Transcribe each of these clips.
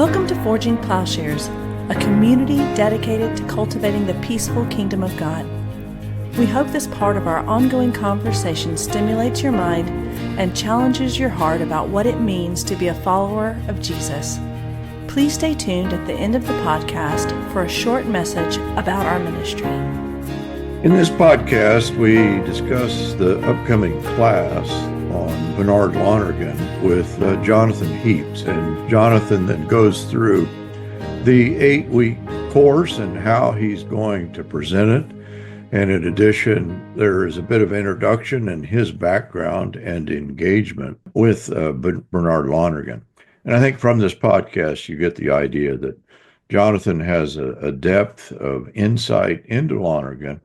Welcome to Forging Plowshares, a community dedicated to cultivating the peaceful kingdom of God. We hope this part of our ongoing conversation stimulates your mind and challenges your heart about what it means to be a follower of Jesus. Please stay tuned at the end of the podcast for a short message about our ministry. In this podcast, we discuss the upcoming class on Bernard Lonergan with Jonathan Heaps. And Jonathan then goes through the 8-week course and how he's going to present it. And in addition, there is a bit of introduction and his background and engagement with Bernard Lonergan. And I think from this podcast, you get the idea that Jonathan has a depth of insight into Lonergan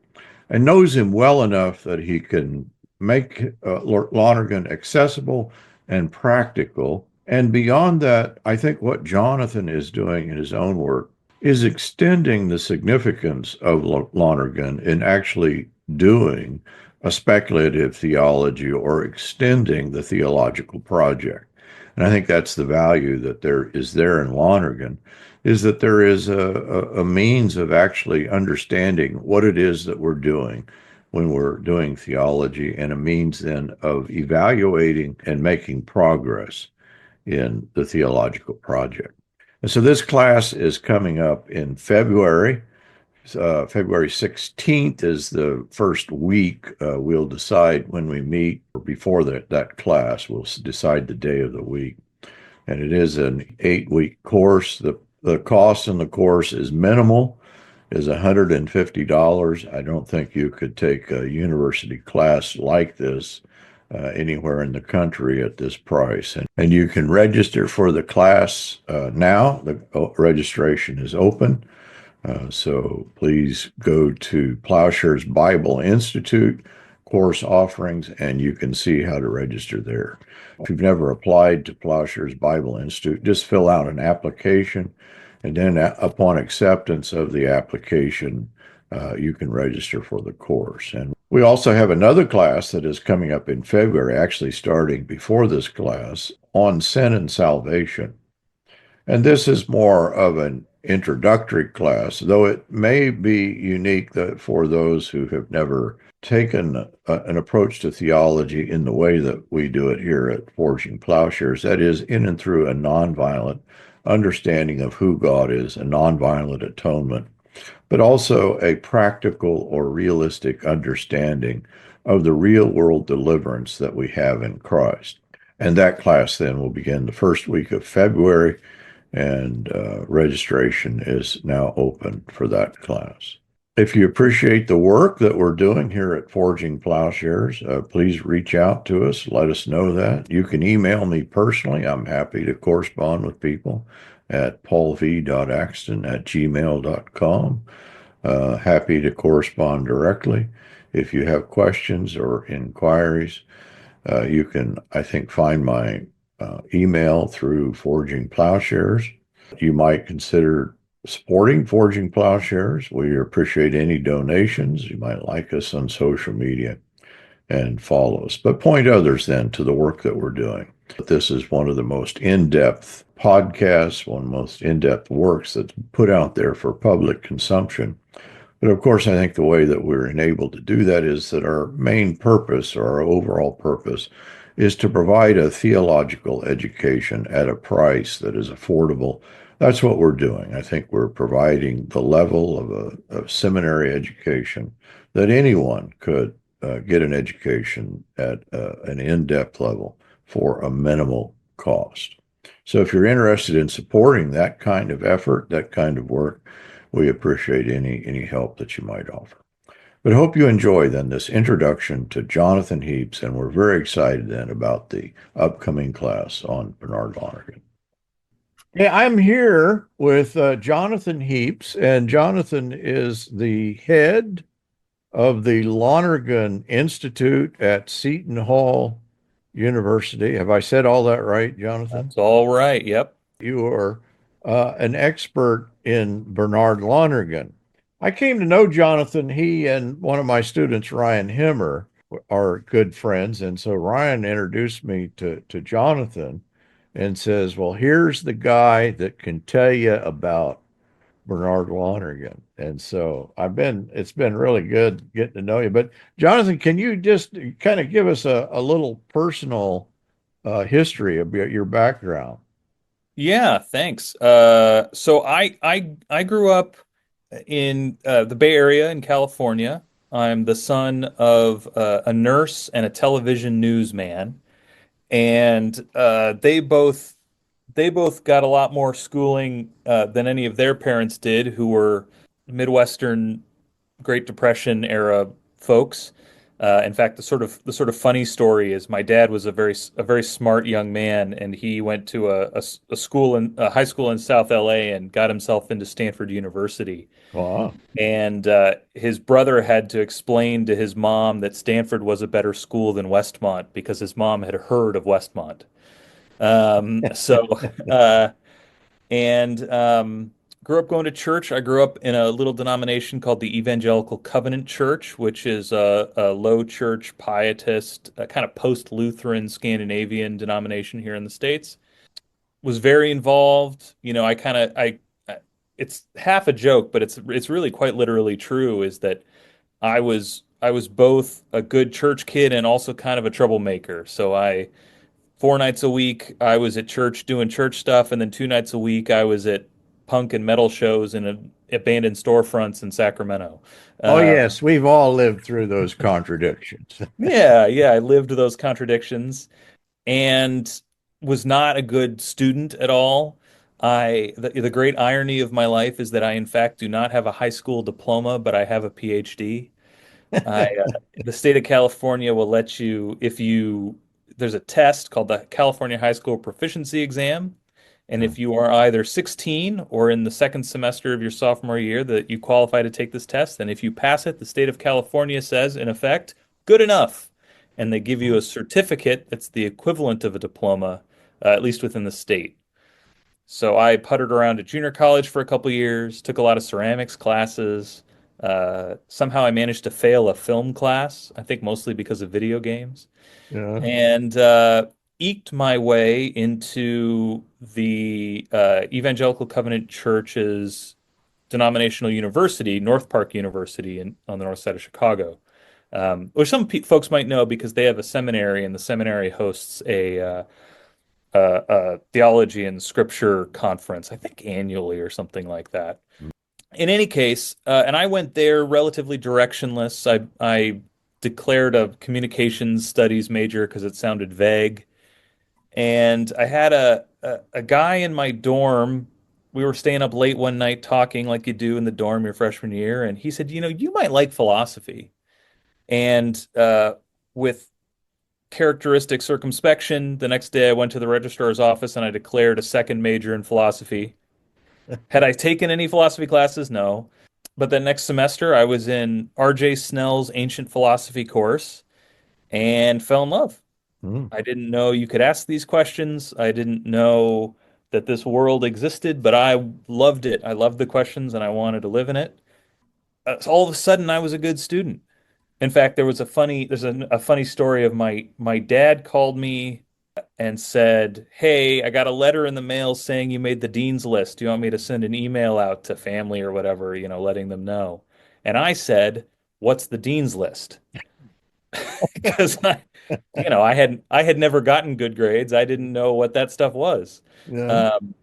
and knows him well enough that he can make Lonergan accessible and practical. And beyond that, I think what Jonathan is doing in his own work is extending the significance of Lonergan in actually doing a speculative theology or extending the theological project. And I think that's the value that there in Lonergan, is that there is a means of actually understanding what it is that we're doing when we're doing theology, and a means then of evaluating and making progress in the theological project. And so this class is coming up in February. February 16th is the first week. We'll decide when we meet, or before that class, we'll decide the day of the week. And it is an 8-week course. The cost in the course is minimal, is $150. I don't think you could take a university class like this anywhere in the country at this price. And you can register for the class now. The registration is open. So please go to Plowshares Bible Institute course offerings, and you can see how to register there. If you've never applied to Plowshares Bible Institute, just fill out an application, and then upon acceptance of the application, you can register for the course. And we also have another class that is coming up in February, actually starting before this class, on sin and salvation. And this is more of an introductory class, though it may be unique for those who have never taken an approach to theology in the way that we do it here at Forging Plowshares, that is, in and through a nonviolent understanding of who God is, a nonviolent atonement, but also a practical or realistic understanding of the real world deliverance that we have in Christ. And that class then will begin the first week of February, and registration is now open for that class. If you appreciate the work that we're doing here at Forging Plowshares, please reach out to us. Let us know that. You can email me personally. I'm happy to correspond with people at paulv.axton@gmail.com. Happy to correspond directly. If you have questions or inquiries, you can, I think, find my email through Forging Plowshares. You might consider supporting Forging Plowshares. We appreciate any donations. You might like us on social media and follow us. But point others then to the work that we're doing. This is one of the most in-depth podcasts, one of the most in-depth works that's put out there for public consumption. But of course, I think the way that we're enabled to do that is that our main purpose, or our overall purpose, is to provide a theological education at a price that is affordable. That's what we're doing. I think we're providing the level of a seminary education that anyone could get an education at an in-depth level for a minimal cost. So if you're interested in supporting that kind of effort, that kind of work, we appreciate any help that you might offer. But I hope you enjoy then this introduction to Jonathan Heaps, and we're very excited then about the upcoming class on Bernard Lonergan. Yeah, I'm here with Jonathan Heaps, and Jonathan is the head of the Lonergan Institute at Seton Hall University. Have I said all that right, Jonathan? That's all right. Yep. You are an expert in Bernard Lonergan. I came to know Jonathan. He and one of my students, Ryan Himmer, are good friends. And so Ryan introduced me to Jonathan. and says, well, here's the guy that can tell you about Bernard Lonergan. And so it's been really good getting to know you. But Jonathan, can you just kind of give us a little personal history about your background? Yeah, thanks. So I grew up in the Bay Area in California. I'm the son of a nurse and a television newsman, and they both got a lot more schooling than any of their parents did, who were Midwestern Great Depression era folks. In fact, the sort of funny story is my dad was a very smart young man, and he went to a school in a high school in South LA and got himself into Stanford University. Wow. And his brother had to explain to his mom that Stanford was a better school than Westmont because his mom had heard of Westmont. So and grew up going to church. I grew up in a little denomination called the Evangelical Covenant Church, which is a low church pietist, a kind of post-Lutheran Scandinavian denomination here in the States. Was very involved. It's half a joke, but it's really quite literally true, is that I was both a good church kid and also kind of a troublemaker. So I 4 nights a week I was at church doing church stuff, and then 2 nights a week I was at punk and metal shows in abandoned storefronts in Sacramento. Oh, Uh, yes, we've all lived through those contradictions. yeah, yeah, I lived those contradictions and was not a good student at all. The great irony of my life is that I, in fact, do not have a high school diploma, but I have a PhD. The state of California will let you, if you, there's a test called the California High School Proficiency Exam. And if you are either 16 or in the second semester of your sophomore year that you qualify to take this test, then if you pass it, the state of California says, in effect, good enough. And they give you a certificate that's the equivalent of a diploma, at least within the state. So I puttered around at junior college for a couple years, took a lot of ceramics classes. Somehow I managed to fail a film class, I think mostly because of video games, Yeah. and eked my way into the Evangelical Covenant Church's denominational university, North Park University, on the north side of Chicago, which some pe folks might know because they have a seminary, and the seminary hosts a theology and scripture conference, I think annually or something like that. In any case, and I went there relatively directionless. I declared a communications studies major because it sounded vague. And I had a guy in my dorm. We were staying up late one night talking like you do in the dorm your freshman year. And he said, you might like philosophy. And with characteristic circumspection, the next day I went to the registrar's office and I declared a second major in philosophy. Had I taken any philosophy classes? No. But the next semester, I was in R.J. Snell's ancient philosophy course and fell in love. Mm. I didn't know you could ask these questions. I didn't know that this world existed, but I loved it. I loved the questions and I wanted to live in it. So all of a sudden, I was a good student. In fact, there's a funny story of my dad called me and said, "Hey, I got a letter in the mail saying you made the dean's list. Do you want me to send an email out to family or whatever, letting them know?" And I said, "What's the dean's list?" Because I had never gotten good grades. I didn't know what that stuff was. Yeah. Um,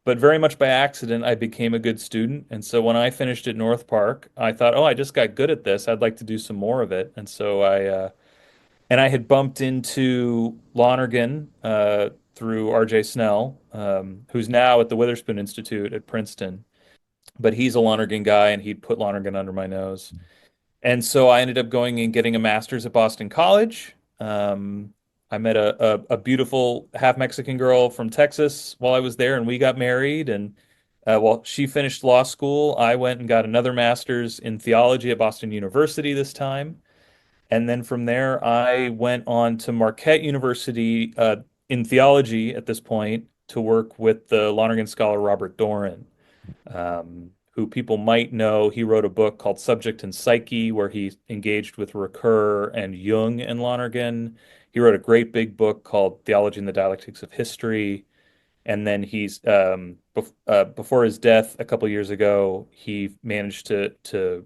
but very much by accident, I became a good student. And so when I finished at North Park, I thought, oh, I just got good at this. I'd like to do some more of it. And so I had bumped into Lonergan through R.J. Snell, who's now at the Witherspoon Institute at Princeton. But he's a Lonergan guy, and he'd put Lonergan under my nose. And so I ended up going and getting a master's at Boston College. I met a beautiful half Mexican girl from Texas while I was there, and we got married. And while she finished law school, I went and got another master's in theology at Boston University this time. And then from there, I went on to Marquette University in theology at this point to work with the Lonergan scholar Robert Doran, who people might know. He wrote a book called Subject and Psyche, where he engaged with Ricoeur and Jung and Lonergan. He wrote a great big book called Theology and the Dialectics of History. And then before his death a couple years ago, he managed to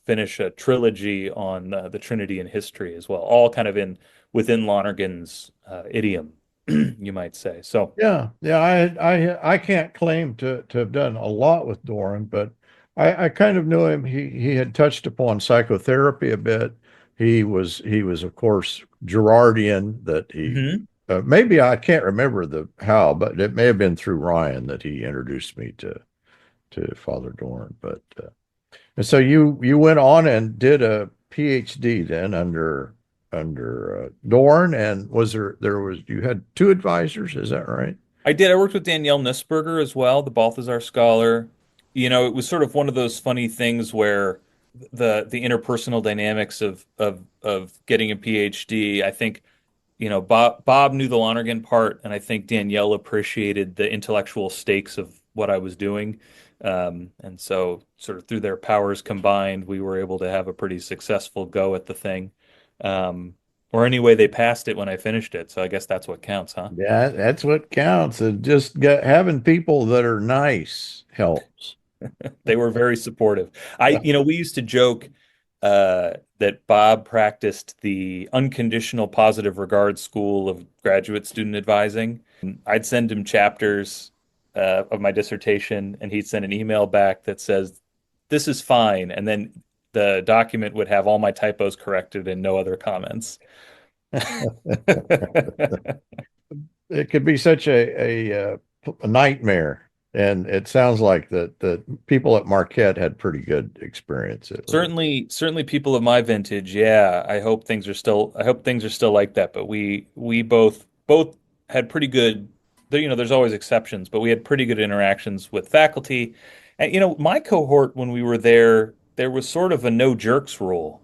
finish a trilogy on the Trinity and history as well, all kind of in within Lonergan's idiom, you might say. So Yeah, yeah. I can't claim to have done a lot with Doran, but I kind of knew him. He had touched upon psychotherapy a bit. He was of course Girardian. That he mhm. maybe I can't remember the how, but it may have been through Ryan that he introduced me to Father Doran. But and so you went on and did a PhD then under Dorn, and there was you had two advisors, is that right? I did. I worked with Danielle Nussberger as well, the Balthazar scholar. It was sort of one of those funny things where the interpersonal dynamics of getting a PhD. I think, Bob knew the Lonergan part, and I think Danielle appreciated the intellectual stakes of what I was doing. And so, sort of through their powers combined, we were able to have a pretty successful go at the thing. Um, or anyway, they passed it when I finished it. So I guess that's what counts, huh? Yeah, that's what counts. And just having people that are nice helps. They were very supportive. We used to joke that Bob practiced the unconditional positive regard school of graduate student advising. I'd send him chapters of my dissertation, and he'd send an email back that says, "This is fine," and then the document would have all my typos corrected and no other comments. It could be such a nightmare. And it sounds like the people at Marquette had pretty good experience at least. Certainly people of my vintage, yeah. I hope things are still like that, but we both had pretty good there's always exceptions, but we had pretty good interactions with faculty. And my cohort when we were there was sort of a no jerks rule.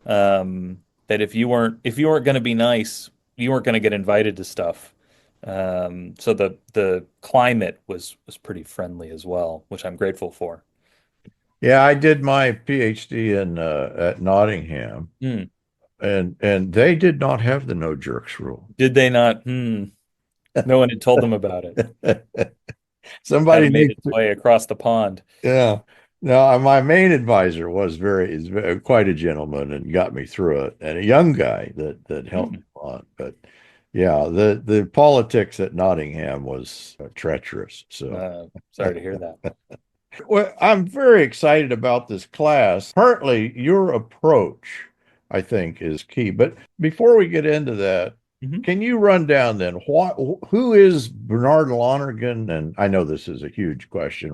That if you weren't going to be nice, you weren't going to get invited to stuff. So the climate was pretty friendly as well, which I'm grateful for. Yeah, I did my PhD in at Nottingham, Hmm. and they did not have the no jerks rule. Did they not? Hmm. No one had told them about it. Somebody Hadn't made needs its to, way across the pond. yeah. No, my main advisor quite a gentleman and got me through it, and a young guy that helped me Hmm. a lot. But yeah, the politics at Nottingham was treacherous. So. Sorry to hear that. Well, I'm very excited about this class. Partly your approach, I think, is key. But before we get into that, Mhm. can you run down then who is Bernard Lonergan? And I know this is a huge question.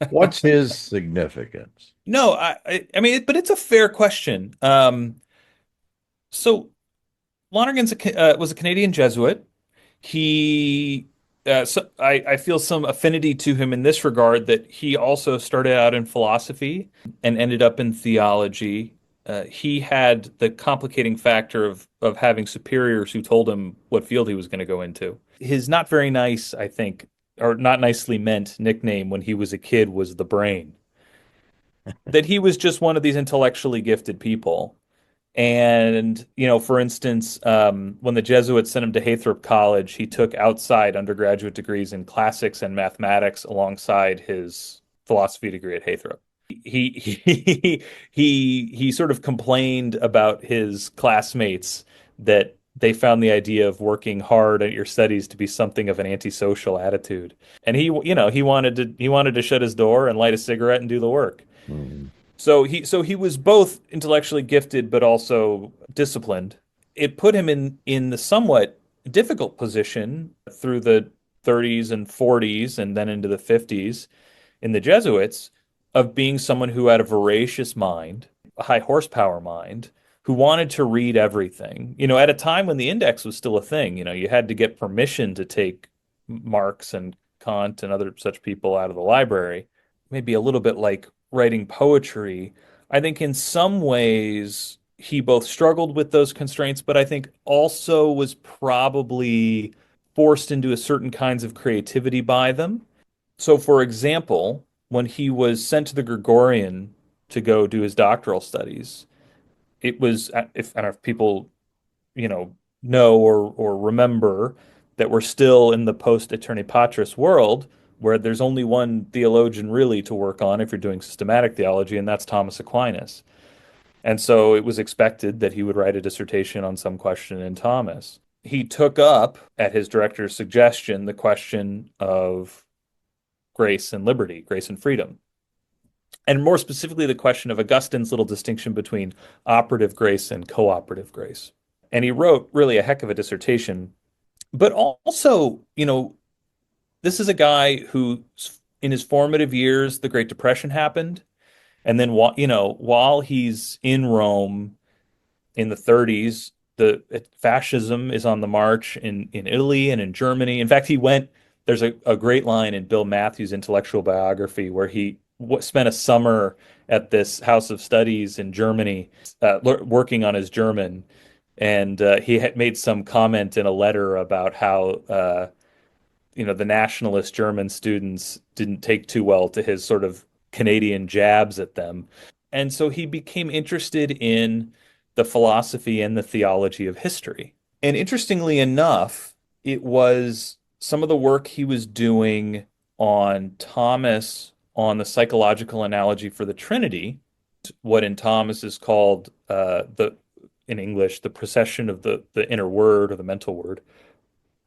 What's his significance? No, I mean, but it's a fair question. So Lonergan was a Canadian Jesuit. He, so I feel some affinity to him in this regard that he also started out in philosophy and ended up in theology. He had the complicating factor of having superiors who told him what field he was going to go into. His not very nice, I think, or not nicely meant nickname when he was a kid was the Brain. That he was just one of these intellectually gifted people. And, for instance, when the Jesuits sent him to Heythrop College, he took outside undergraduate degrees in classics and mathematics alongside his philosophy degree at Heythrop. He sort of complained about his classmates that they found the idea of working hard at your studies to be something of an antisocial attitude. And he wanted to shut his door and light a cigarette and do the work. Mhm. So he was both intellectually gifted but also disciplined. It put him in the somewhat difficult position through the 30s and 40s and then into the 50s in the Jesuits of being someone who had a voracious mind, a high horsepower mind, who wanted to read everything. At a time when the index was still a thing, you had to get permission to take Marx and Kant and other such people out of the library. Maybe a little bit like writing poetry. I think in some ways he both struggled with those constraints, but I think also was probably forced into a certain kinds of creativity by them. So, for example, when he was sent to the Gregorian to go do his doctoral studies, it was, if I don't know if people, know or remember, that we're still in the post Aeterni Patris world, where there's only one theologian really to work on if you're doing systematic theology, and that's Thomas Aquinas. And so it was expected that he would write a dissertation on some question in Thomas. He took up, at his director's suggestion, the question of grace and liberty, grace and freedom. And more specifically, the question of Augustine's little distinction between operative grace and cooperative grace. And he wrote really a heck of a dissertation. But also, this is a guy who, in his formative years, the Great Depression happened. And then, while he's in Rome in the 30s, the fascism is on the march in Italy and in Germany. In fact, there's a great line in Bill Matthews' intellectual biography where he spent a summer at this house of studies in Germany, working on his German. And he had made some comment in a letter about how, the nationalist German students didn't take too well to his sort of Canadian jabs at them. And so he became interested in the philosophy and the theology of history. And interestingly enough, it was some of the work he was doing on Thomas on the psychological analogy for the Trinity, what in Thomas is called in English, the procession of the inner word or the mental word,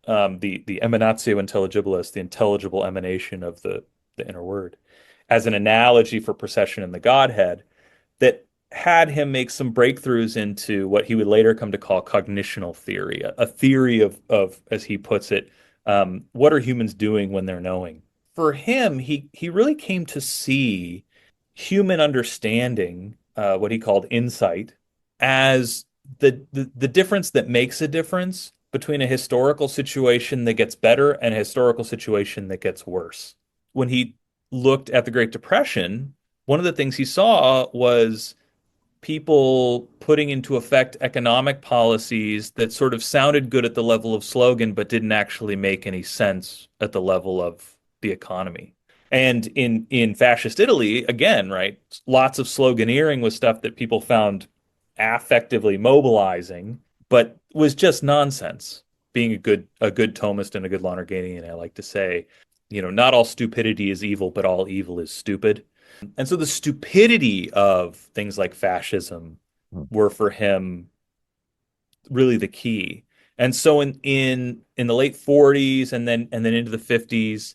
the emanatio intelligibilis, the intelligible emanation of the inner word, as an analogy for procession in the Godhead, that had him make some breakthroughs into what he would later come to call cognitional theory, a theory of, as he puts it, what are humans doing when they're knowing? For him, he really came to see human understanding, what he called insight, as the difference that makes a difference between a historical situation that gets better and a historical situation that gets worse. When he looked at the Great Depression, one of the things he saw was people putting into effect economic policies that sort of sounded good at the level of slogan, but didn't actually make any sense at the level of the economy. And in fascist Italy, again, right, lots of sloganeering was stuff that people found affectively mobilizing, but was just nonsense. Being a good Thomist and a good Lonerganian, I like to say, not all stupidity is evil, but all evil is stupid. And so the stupidity of things like fascism were for him really the key. And so in the late 40s and then into the 50s,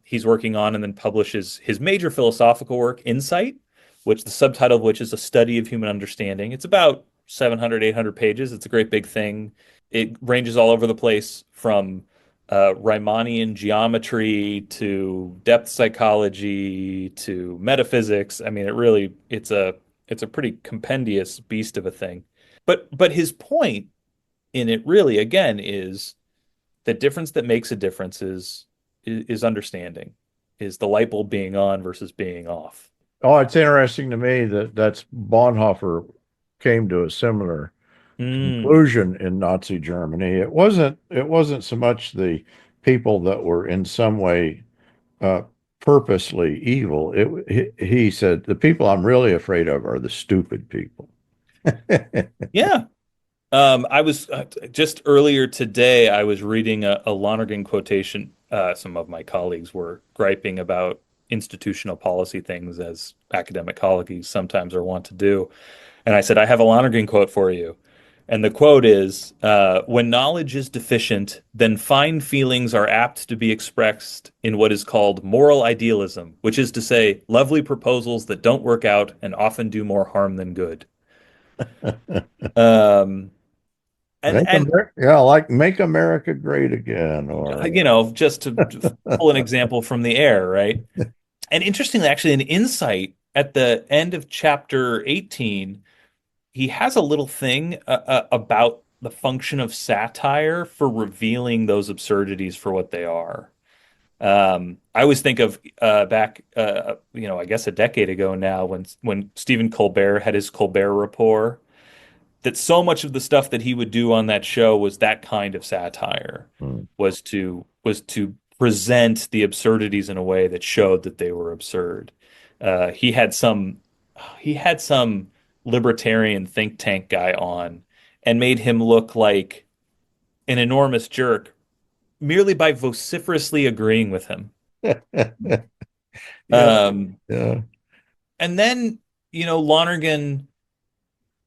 he's working on and then publishes his major philosophical work, Insight, which the subtitle of which is A Study of Human Understanding. It's about 700, 800 pages. It's a great big thing. It ranges all over the place from Riemannian geometry to depth psychology to metaphysics. I mean, it's a pretty compendious beast of a thing. But his point in it really, again, is the difference that makes a difference is understanding, is the light bulb being on versus being off. Oh, it's interesting to me that's Bonhoeffer came to a similar conclusion in Nazi Germany. It wasn't so much the people that were in some way purposely evil. He said the people I'm really afraid of are the stupid people. Yeah. I was just earlier today, I was reading a Lonergan quotation. Some of my colleagues were griping about institutional policy things, as academic colleagues sometimes are wont to do. And I said, I have a Lonergan quote for you. And the quote is, when knowledge is deficient, then fine feelings are apt to be expressed in what is called moral idealism, which is to say, lovely proposals that don't work out and often do more harm than good. Um, like Make America Great Again, or just to pull an example from the air, right? And interestingly, actually, in Insight, at the end of chapter 18, he has a little thing about the function of satire for revealing those absurdities for what they are. I always think of back, I guess a decade ago now, when Stephen Colbert had his Colbert Report, that so much of the stuff that he would do on that show was that kind of satire, was to present the absurdities in a way that showed that they were absurd. He had some libertarian think tank guy on and made him look like an enormous jerk merely by vociferously agreeing with him. Yeah, Um, yeah. and then, Lonergan,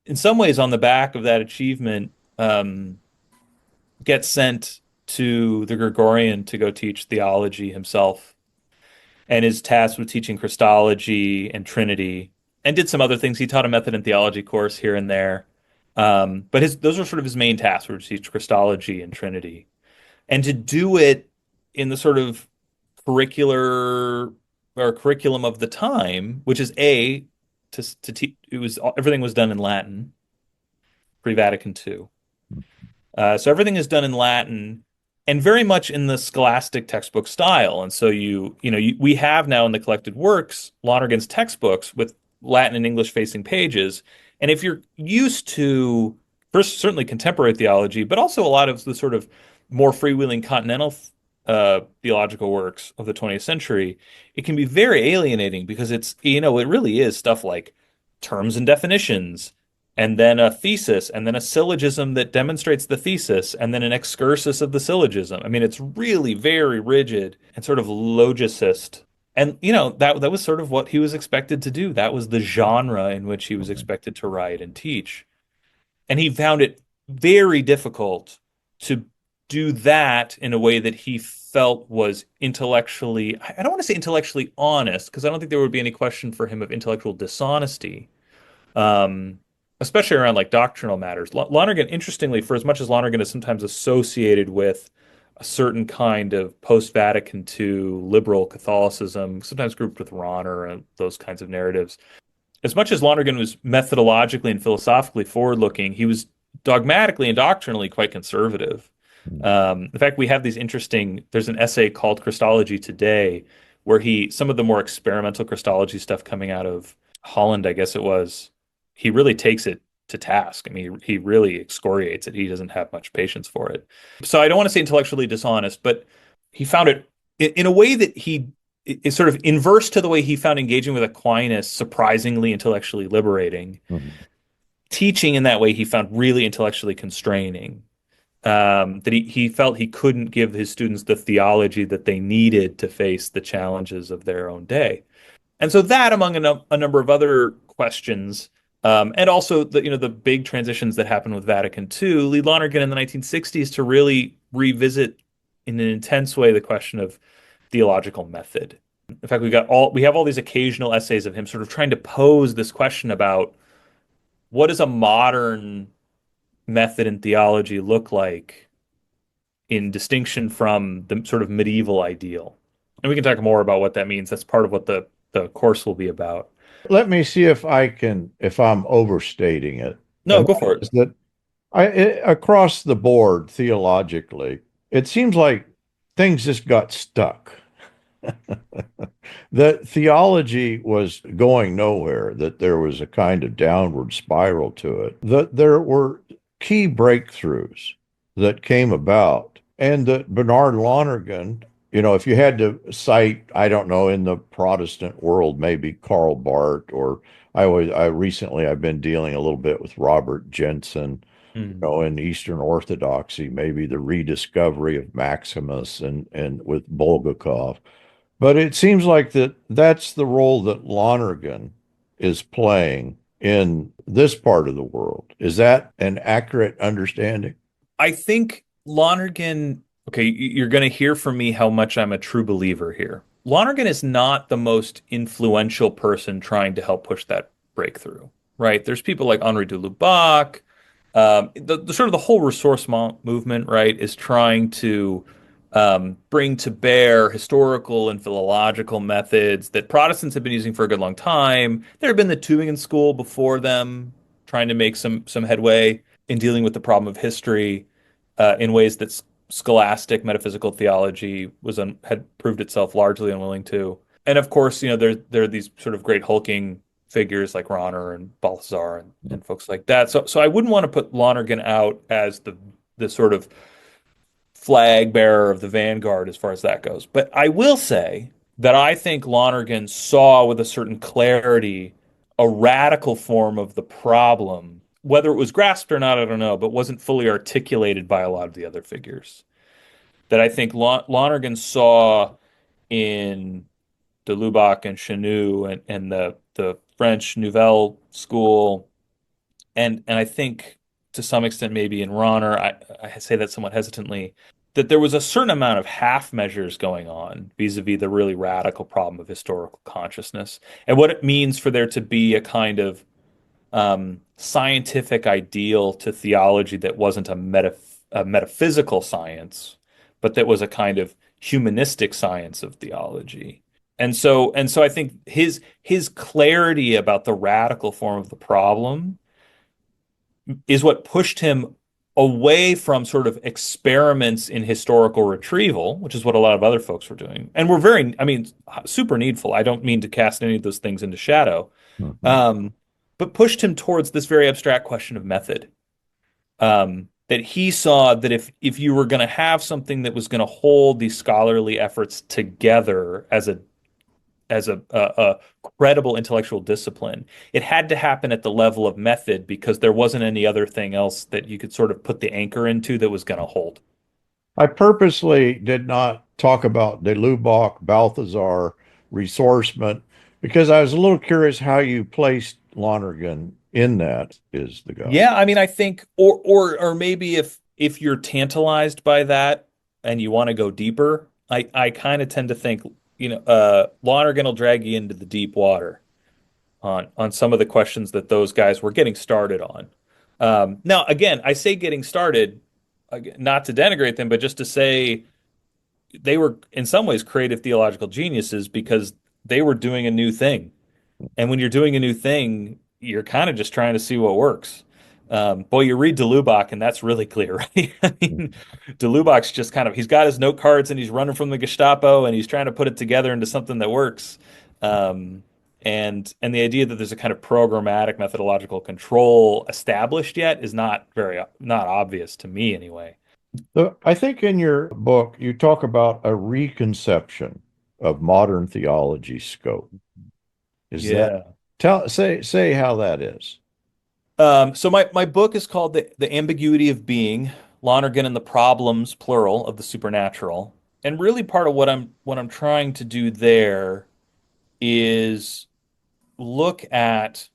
in some ways, on the back of that achievement, gets sent to the Gregorian to go teach theology himself, and is tasked with teaching Christology and Trinity, and did some other things. He taught a method and theology course here and there. But those were sort of his main tasks, were to teach Christology and Trinity. And to do it in the sort of curricular or curriculum of the time, which is to teach, everything was done in Latin pre-Vatican II. So everything is done in Latin and very much in the scholastic textbook style. And so we have now in the collected works Lonergan's textbooks with Latin and English facing pages. And if you're used to first certainly contemporary theology, but also a lot of the sort of more freewheeling continental theological works of the 20th century, it can be very alienating because it really is stuff like terms and definitions, and then a thesis, and then a syllogism that demonstrates the thesis, and then an excursus of the syllogism. I mean, it's really very rigid and sort of logicist. And that was sort of what he was expected to do. That was the genre in which he was expected to write and teach. And he found it very difficult to do that in a way that he felt was intellectually, I don't want to say intellectually honest, because I don't think there would be any question for him of intellectual dishonesty. Um, Especially around like doctrinal matters. Lonergan, interestingly, for as much as Lonergan is sometimes associated with a certain kind of post-Vatican II liberal Catholicism, sometimes grouped with Rahner and those kinds of narratives, as much as Lonergan was methodologically and philosophically forward-looking, he was dogmatically and doctrinally quite conservative. In fact, we have there's an essay called Christology Today, where some of the more experimental Christology stuff coming out of Holland, I guess it was, he really takes it to task. I mean, he really excoriates it. He doesn't have much patience for it. So I don't want to say intellectually dishonest, but he found it in a way that he is sort of inverse to the way he found engaging with Aquinas surprisingly intellectually liberating. Mhm. Teaching in that way he found really intellectually constraining. That he felt he couldn't give his students the theology that they needed to face the challenges of their own day. And so that, among a number of other questions, and also the big transitions that happened with Vatican II, lead Lonergan in the 1960s to really revisit in an intense way the question of theological method. In fact, we have all these occasional essays of him sort of trying to pose this question about what does a modern method in theology look like in distinction from the sort of medieval ideal. And we can talk more about what that means. That's part of what the course will be about. Let me see if I'm overstating it. No, And go that for it. is that across the board, theologically, it seems like things just got stuck. That theology was going nowhere, that there was a kind of downward spiral to it, that there were key breakthroughs that came about, and that Bernard Lonergan, if you had to cite, I don't know, in the Protestant world, maybe Karl Barth, or I've been dealing a little bit with Robert Jensen, Hmm. in Eastern Orthodoxy, maybe the rediscovery of Maximus and with Bulgakov. But it seems like that's the role that Lonergan is playing in this part of the world. Is that an accurate understanding? I think Lonergan, okay, you're going to hear from me how much I'm a true believer here. Lonergan is not the most influential person trying to help push that breakthrough, right? There's people like Henri de Lubac. The sort of the whole ressourcement movement, right, is trying to bring to bear historical and philological methods that Protestants have been using for a good long time. There have been the Tübingen School before them, trying to make some headway in dealing with the problem of history in ways that scholastic metaphysical theology had proved itself largely unwilling to. And of course, there are these sort of great hulking figures like Rahner and Balthasar and folks like that. So I wouldn't want to put Lonergan out as the sort of flag bearer of the vanguard as far as that goes. But I will say that I think Lonergan saw with a certain clarity a radical form of the problem. Whether it was grasped or not, I don't know, but wasn't fully articulated by a lot of the other figures. that I think Lonergan saw in de Lubac and Chenu and the French Nouvelle school, and I think to some extent maybe in Ronner, I say that somewhat hesitantly, that there was a certain amount of half measures going on vis-a-vis the really radical problem of historical consciousness and what it means for there to be a kind of scientific ideal to theology that wasn't a metaphysical science, but that was a kind of humanistic science of theology. And so I think his clarity about the radical form of the problem is what pushed him away from sort of experiments in historical retrieval, which is what a lot of other folks were doing. And we're very, I mean, super needful. I don't mean to cast any of those things into shadow, Mhm. um, but pushed him towards this very abstract question of method. That he saw that if you were going to have something that was going to hold these scholarly efforts together as a credible intellectual discipline, it had to happen at the level of method because there wasn't any other thing else that you could sort of put the anchor into that was going to hold. I purposely did not talk about de Lubac, Balthazar, ressourcement, because I was a little curious how you placed Lonergan in that is the guy. Yeah, I mean, I think, or maybe if you're tantalized by that and you want to go deeper, I kind of tend to think, Lonergan will drag you into the deep water on some of the questions that those guys were getting started on. Now, again, I say getting started, not to denigrate them, but just to say they were in some ways creative theological geniuses because they were doing a new thing. And when you're doing a new thing, you're kind of just trying to see what works. Boy, you read de Lubac, and that's really clear, right? I mean, de Lubac's just kind of, he's got his note cards and he's running from the Gestapo and he's trying to put it together into something that works. Um, and the idea that there's a kind of programmatic methodological control established yet is not obvious to me anyway. So I think in your book, you talk about a reconception of modern theology scope. Is that Yeah. say how that is? So my book is called the Ambiguity of Being, Lonergan and the Problems, plural, of the Supernatural. And really part of what I'm trying to do there is look at,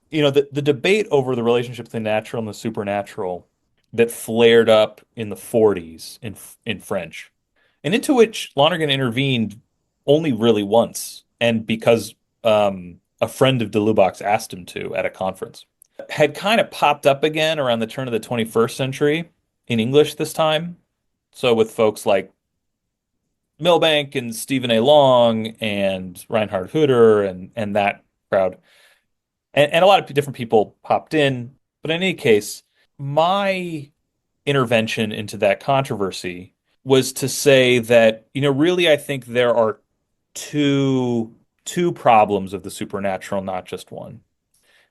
the debate over the relationship between the natural and the supernatural that flared up in the 40s in French, and into which Lonergan intervened only really once, and because a friend of de Lubac's asked him to at a conference, had kind of popped up again around the turn of the 21st century in English this time. So with folks like Milbank and Stephen A. Long and Reinhard Hütter and that crowd. And a lot of different people popped in. But in any case, my intervention into that controversy was to say that, really, I think there are two problems of the supernatural, not just one.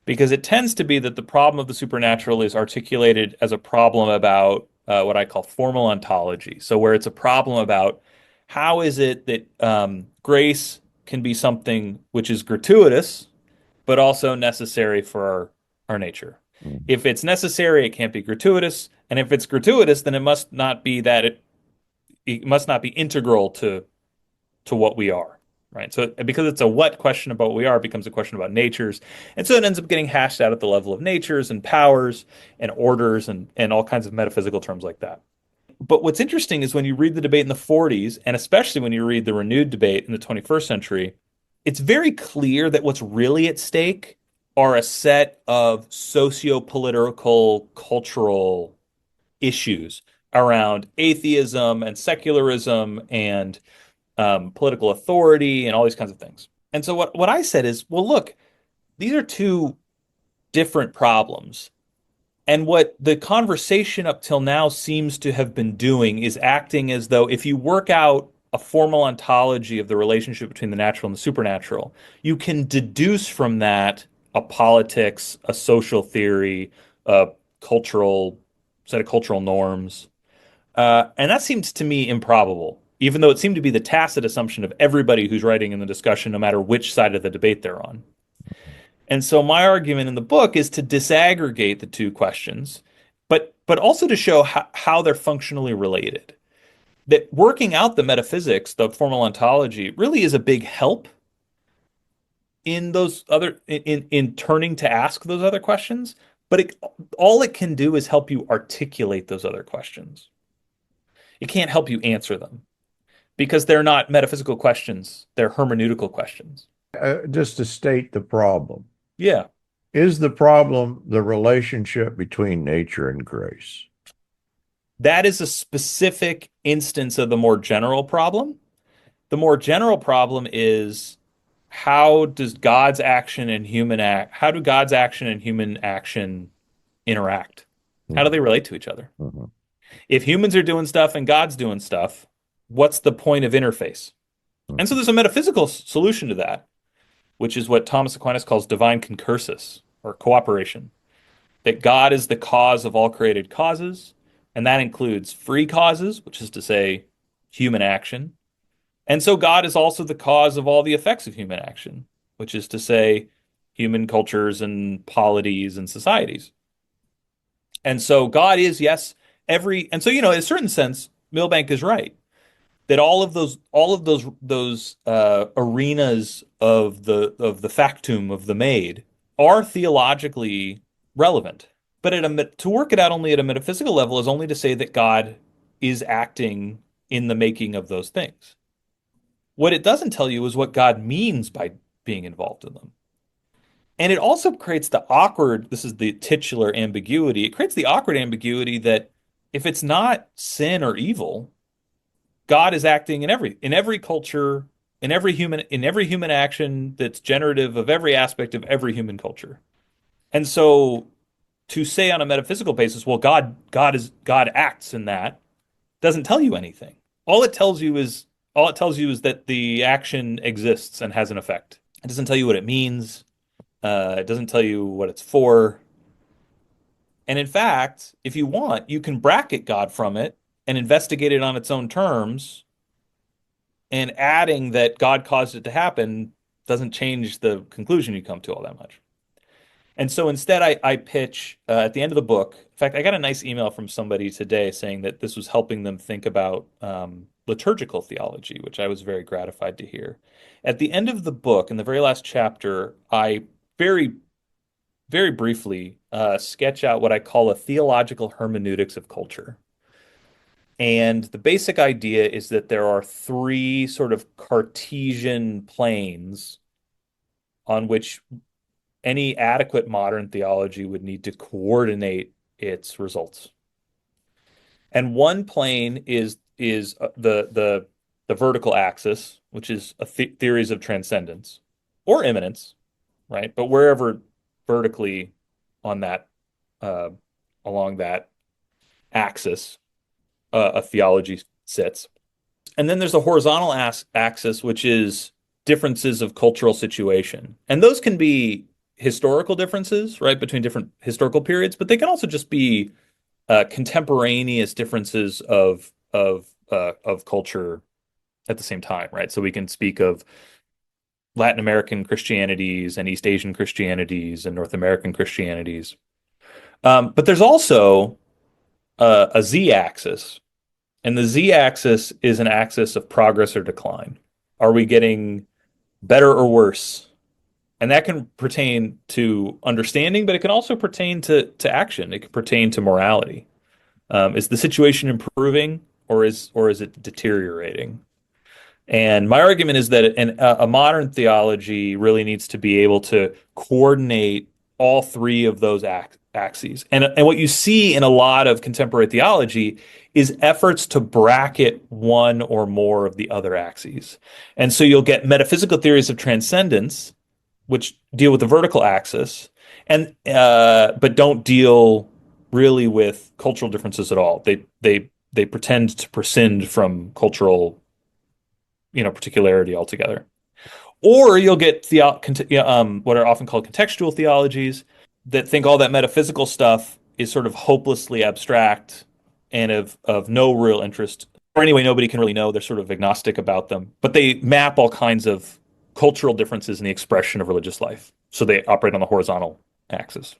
Because it tends to be that the problem of the supernatural is articulated as a problem about what I call formal ontology. So where it's a problem about how is it that grace can be something which is gratuitous, but also necessary for our nature. Mhm. If it's necessary, it can't be gratuitous, and if it's gratuitous, then it must not be that it must not be integral to what we are, right? So because it's a what question about what we are, it becomes a question about natures, and so it ends up getting hashed out at the level of natures and powers and orders and all kinds of metaphysical terms like that. But what's interesting is when you read the debate in the 40s, and especially when you read the renewed debate in the 21st century, it's very clear that what's really at stake are a set of socio-political, cultural issues around atheism and secularism and political authority and all these kinds of things. And so what I said is, well, look, these are two different problems. And what the conversation up till now seems to have been doing is acting as though if you work out a formal ontology of the relationship between the natural and the supernatural, you can deduce from that a politics, a social theory, a cultural set of cultural norms. And that seems to me improbable, even though it seemed to be the tacit assumption of everybody who's writing in the discussion, no matter which side of the debate they're on. And so my argument in the book is to disaggregate the two questions, but also to show how they're functionally related. that working out the metaphysics, the formal ontology, really is a big help in those other in turning to ask those other questions, but all it can do is help you articulate those other questions. It can't help you answer them because they're not metaphysical questions, they're hermeneutical questions. Just to state the problem. Yeah. Is the problem the relationship between nature and grace? That is a specific instance of the more general problem. The more general problem is how does God's action and human act, how do God's action and human action interact? How do they relate to each other? Mm-hmm. If humans are doing stuff and God's doing stuff, what's the point of interface? Mm-hmm. And so there's a metaphysical solution to that, which is what Thomas Aquinas calls divine concursus, or cooperation. That God is the cause of all created causes, and that includes free causes, which is to say human action. And so God is also the cause of all the effects of human action, which is to say human cultures and polities and societies. And so God is, yes, and so, in a certain sense, Milbank is right that all of those arenas of the factum of the made are theologically relevant. But to work it out only at a metaphysical level is only to say that God is acting in the making of those things. What it doesn't tell you is what God means by being involved in them. And it also creates this is the titular ambiguity. It creates the awkward ambiguity that if it's not sin or evil, God is acting in every culture, in every human action that's generative of every aspect of every human culture. And so to say on a metaphysical basis, well, God acts in that, doesn't tell you anything. All it tells you is that the action exists and has an effect. It doesn't tell you what it means. It doesn't tell you what it's for. And in fact, if you want, you can bracket God from it and investigate it on its own terms. And adding that God caused it to happen doesn't change the conclusion you come to all that much. And so instead, I pitch at the end of the book. In fact, I got a nice email from somebody today saying that this was helping them think about liturgical theology, which I was very gratified to hear. At the end of the book, in the very last chapter, I very, very briefly sketch out what I call a theological hermeneutics of culture. And the basic idea is that there are three sort of Cartesian planes on which any adequate modern theology would need to coordinate its results. And one plane is the vertical axis, which is theories of transcendence or immanence, right? But wherever vertically on that along that axis a theology sits. And then there's a horizontal axis, which is differences of cultural situation. And those can be historical differences, right, between different historical periods, but they can also just be contemporaneous differences of culture at the same time, right? So we can speak of Latin American Christianities and East Asian Christianities and North American Christianities. But there's also a z-axis, and the z-axis is an axis of progress or decline. Are we getting better or worse? And that can pertain to understanding, but it can also pertain to action. It can pertain to morality. Is the situation improving or is it deteriorating? And my argument is that a modern theology really needs to be able to coordinate all three of those axes. And what you see in a lot of contemporary theology is efforts to bracket one or more of the other axes. And so you'll get metaphysical theories of transcendence, which deal with the vertical axis, and but don't deal really with cultural differences at all. They pretend to prescind from cultural, particularity altogether. Or you'll get what are often called contextual theologies that think all that metaphysical stuff is sort of hopelessly abstract and of no real interest. Or anyway, nobody can really know. They're sort of agnostic about them. But they map all kinds of cultural differences in the expression of religious life. So they operate on the horizontal axis.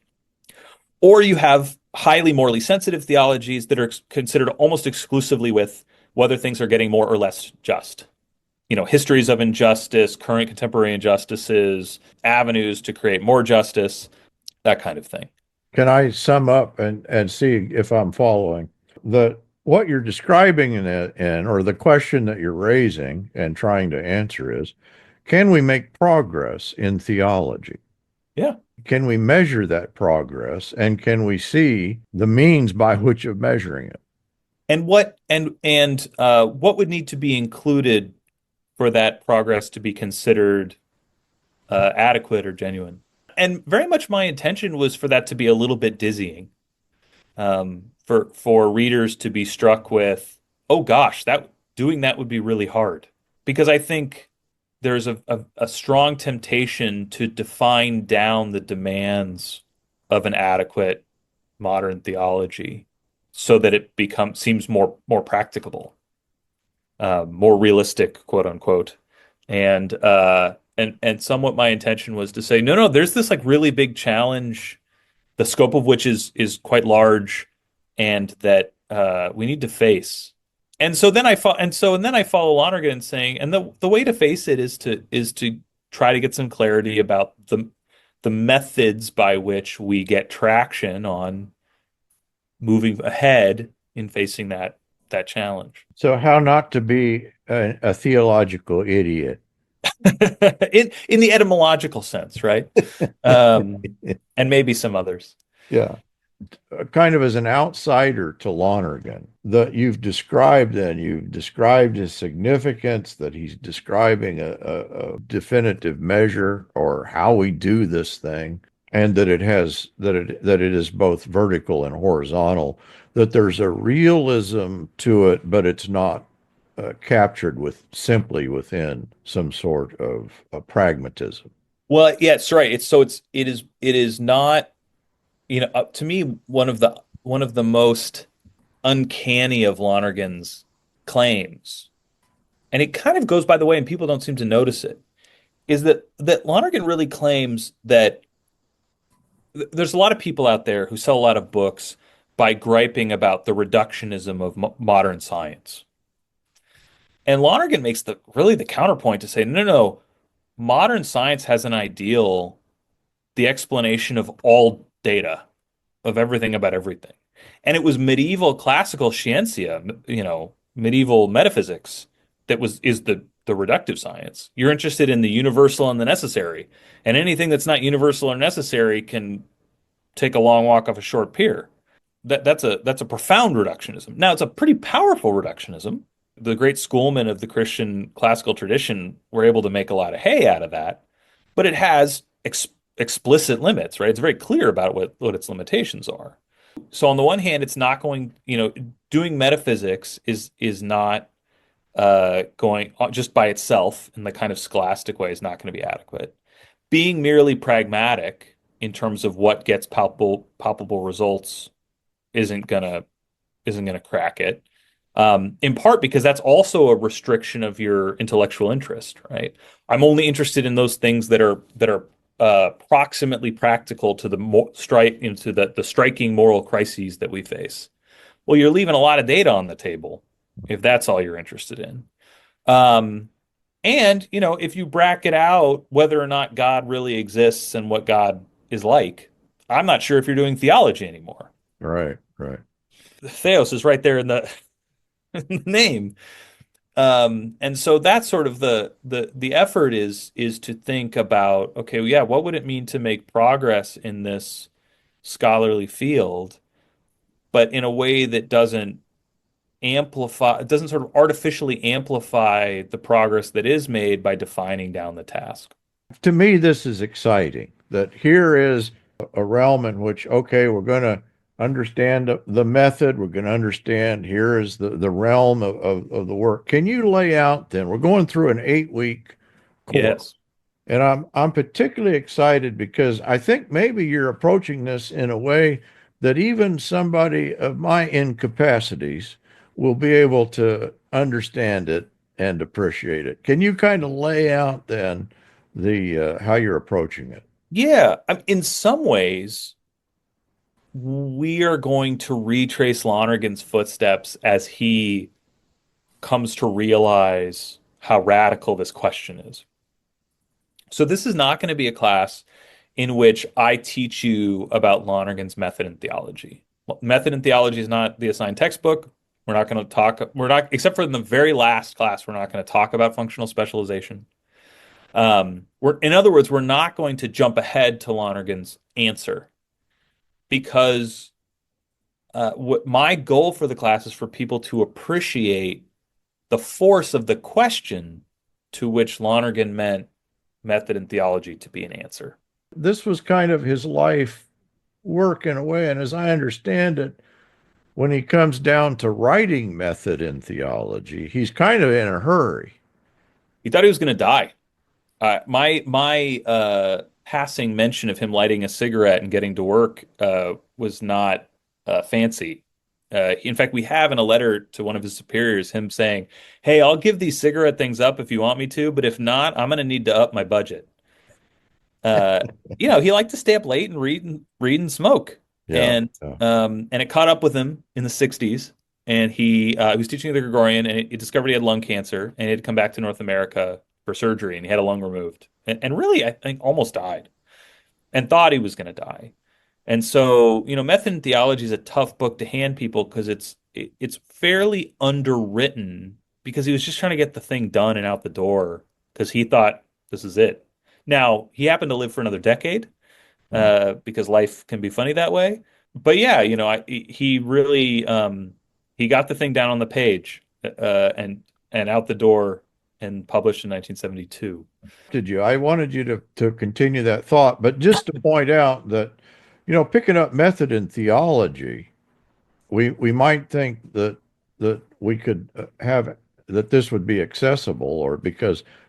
Or you have highly morally sensitive theologies that are considered almost exclusively with whether things are getting more or less just. Histories of injustice, current contemporary injustices, avenues to create more justice, that kind of thing. Can I sum up and see if I'm following? What you're describing or the question that you're raising and trying to answer is, can we make progress in theology? Yeah. Can we measure that progress, and can we see the means by which of measuring it? And what would need to be included for that progress to be considered adequate or genuine? And very much my intention was for that to be a little bit dizzying, for readers to be struck with, oh gosh, that doing that would be really hard. Because I think there's a strong temptation to define down the demands of an adequate modern theology so that it seems more practicable, more realistic, quote unquote. And somewhat my intention was to say, no, there's this like really big challenge, the scope of which is quite large, and that we need to face. And then I follow Lonergan saying, and the way to face it is to try to get some clarity about the methods by which we get traction on moving ahead in facing that challenge. So, how not to be a theological idiot? in the etymological sense, right? Um, and maybe some others. Yeah. Kind of as an outsider to Lonergan, that you've described his significance, that he's describing a definitive measure or how we do this thing, and that it is both vertical and horizontal, that there's a realism to it, but it's not captured simply within some sort of pragmatism. Well, yeah, it's right. It is not, to me, one of the most uncanny of Lonergan's claims, and it kind of goes by the way, and people don't seem to notice it, is that Lonergan really claims that there's a lot of people out there who sell a lot of books by griping about the reductionism of modern science. And Lonergan makes the counterpoint to say, no, no, no, modern science has an ideal, the explanation of all data, of everything about everything. And it was medieval classical scientia, medieval metaphysics is the reductive science. You're interested in the universal and the necessary, and anything that's not universal or necessary can take a long walk off a short pier. That's a profound reductionism. Now, it's a pretty powerful reductionism. The great schoolmen of the Christian classical tradition were able to make a lot of hay out of that, but it has explicit limits, right? It's very clear about what its limitations are. So on the one hand, it's not going, doing metaphysics is not going just by itself in the kind of scholastic way is not going to be adequate. Being merely pragmatic in terms of what gets palpable results isn't gonna crack it. In part because that's also a restriction of your intellectual interest, right? I'm only interested in those things that are proximately practical to the striking moral crises that we face. Well, you're leaving a lot of data on the table if that's all you're interested in. And if you bracket out whether or not God really exists and what God is like, I'm not sure if you're doing theology anymore. Right, right. Theos is right there in the name. And so that's sort of the effort is to think about, okay, yeah, what would it mean to make progress in this scholarly field, but in a way that doesn't sort of artificially amplify the progress that is made by defining down the task. To me, this is exciting, that here is a realm in which, okay, we're going to understand the method. We're going to understand here is the realm of the work. Can you lay out then? We're going through an 8-week course. Yes. And I'm particularly excited because I think maybe you're approaching this in a way that even somebody of my incapacities will be able to understand it and appreciate it. Can you kind of lay out then the how you're approaching it? Yeah. In some ways, we are going to retrace Lonergan's footsteps as he comes to realize how radical this question is. So this is not going to be a class in which I teach you about Lonergan's method in theology. Method in theology is not the assigned textbook. We're not, except for in the very last class, we're not going to talk about functional specialization. In other words, we're not going to jump ahead to Lonergan's answer because what my goal for the class is for people to appreciate the force of the question to which Lonergan meant method in theology to be an answer. This was kind of his life work in a way. And as I understand it, when he comes down to writing method in theology, he's kind of in a hurry. He thought he was going to die. My passing mention of him lighting a cigarette and getting to work was not fancy. In fact, we have in a letter to one of his superiors him saying, "Hey, I'll give these cigarette things up if you want me to, but if not, I'm going to need to up my budget." Uh, he liked to stay up late and read and smoke, Yeah. and it caught up with him in the '60s, and he was teaching at the Gregorian, and he discovered he had lung cancer, and he had come back to North America for surgery, and he had a lung removed, and really, I think, almost died, and thought he was going to die. And so, Method in Theology is a tough book to hand people because it's fairly underwritten because he was just trying to get the thing done and out the door because he thought this is it. Now, he happened to live for another decade because life can be funny that way. But yeah, he really he got the thing down on the page and out the door and published in 1972. Did you? I wanted you to continue that thought, but just to point out that, picking up method in theology, we might think that we could have that this would be accessible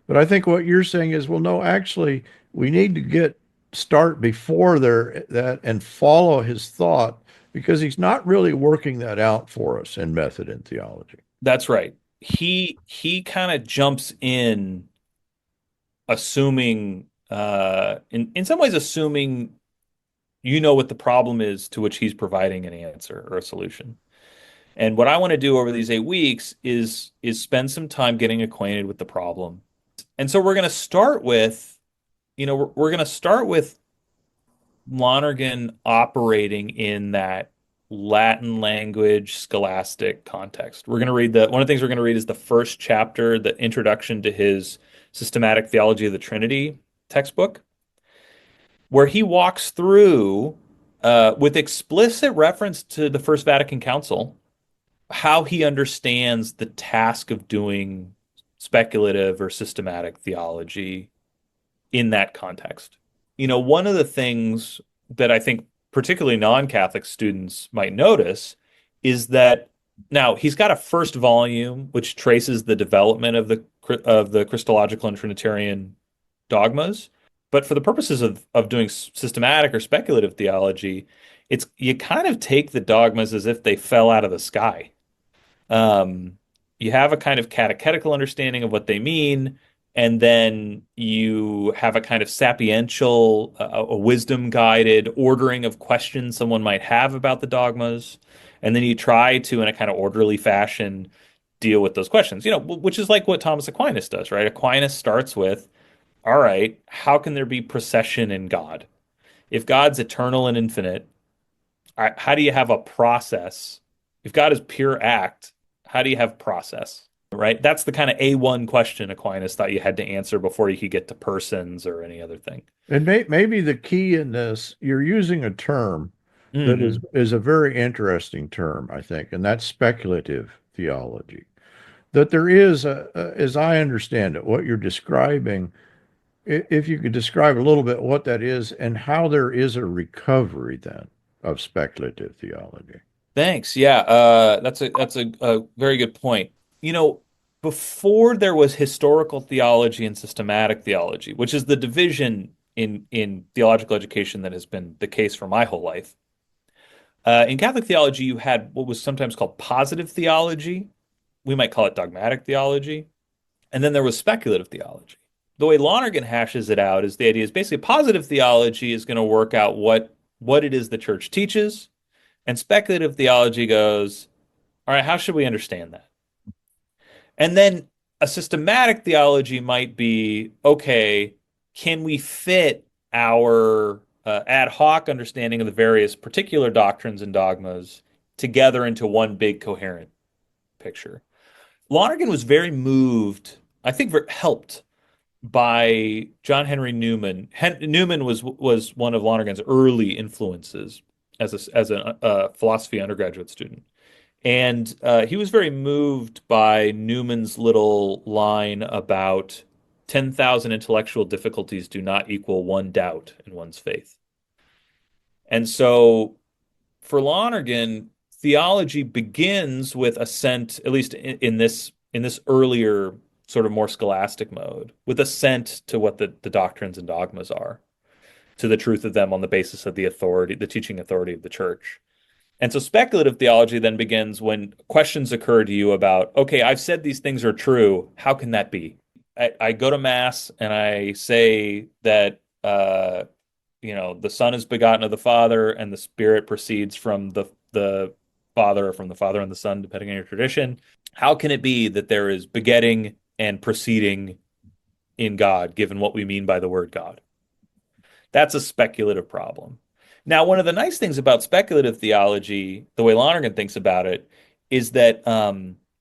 but I think what you're saying is, well, no, actually, we need to start before that and follow his thought because he's not really working that out for us in method in theology. That's right. He kind of jumps in assuming in some ways assuming what the problem is to which he's providing an answer or a solution. And what I want to do over these 8 weeks is spend some time getting acquainted with the problem. And so we're going to start with, we're going to start with Lonergan operating in that Latin language scholastic context. We're going to read one of the things we're going to read is the first chapter, the introduction to his Systematic Theology of the Trinity textbook, where he walks through, with explicit reference to the First Vatican Council, how he understands the task of doing speculative or systematic theology in that context. One of the things that I think particularly non-Catholic students might notice is that now he's got a first volume which traces the development of the Christological and Trinitarian dogmas. But for the purposes of doing systematic or speculative theology, you kind of take the dogmas as if they fell out of the sky. You have a kind of catechetical understanding of what they mean, and then you have a kind of sapiential, a wisdom-guided ordering of questions someone might have about the dogmas, and then you try to, in a kind of orderly fashion, deal with those questions. Which is like what Thomas Aquinas does, right? Aquinas starts with, all right, how can there be procession in God? If God's eternal and infinite, how do you have a process? If God is pure act, how do you have process, right? That's the kind of A1 question Aquinas thought you had to answer before you could get to persons or any other thing. And maybe the key in this, you're using a term that is a very interesting term, I think, and that's speculative theology. That there is, as I understand it, what you're describing, if you could describe a little bit what that is and how there is a recovery then of speculative theology. Thanks. Yeah, that's a very good point. Before there was historical theology and systematic theology, which is the division in theological education that has been the case for my whole life. In Catholic theology, you had what was sometimes called positive theology. We might call it dogmatic theology. And then there was speculative theology. The way Lonergan hashes it out is the idea is basically positive theology is going to work out what it is the church teaches. And speculative theology goes, all right, how should we understand that? And then a systematic theology might be, okay, can we fit our ad hoc understanding of the various particular doctrines and dogmas together into one big coherent picture? Lonergan was very moved, I think, helped by John Henry Newman. Newman was one of Lonergan's early influences as a philosophy undergraduate student. And he was very moved by Newman's little line about 10,000 intellectual difficulties do not equal one doubt in one's faith. And so for Lonergan, theology begins with assent, at least in this earlier sort of more scholastic mode, with assent to what the doctrines and dogmas are, to the truth of them on the basis of the authority, the teaching authority of the church. And so speculative theology then begins when questions occur to you about, okay, I've said these things are true. How can that be? I go to mass and I say that the Son is begotten of the Father and the Spirit proceeds from the Father, or from the Father and the Son, depending on your tradition. How can it be that there is begetting and proceeding in God, given what we mean by the word God? That's a speculative problem. Now, one of the nice things about speculative theology, the way Lonergan thinks about it, is that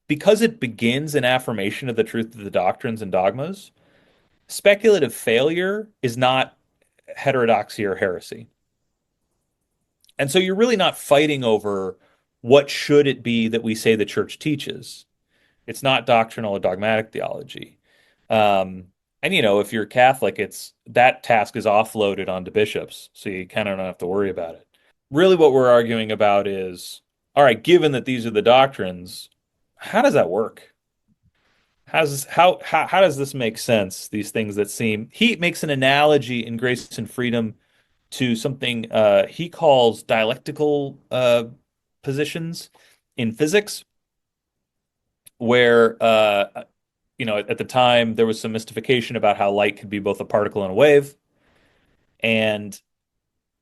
because it begins an affirmation of the truth of the doctrines and dogmas, speculative failure is not heterodoxy or heresy. And so you're really not fighting over what should it be that we say the church teaches. It's not doctrinal or dogmatic theology. And if you're Catholic, it's that task is offloaded onto bishops, so you kind of don't have to worry about it. Really, what we're arguing about is, all right, given that these are the doctrines, how does that work? How does this make sense? These things that seem he makes an analogy in Grace and Freedom to something he calls dialectical positions in physics, where at the time there was some mystification about how light could be both a particle and a wave, and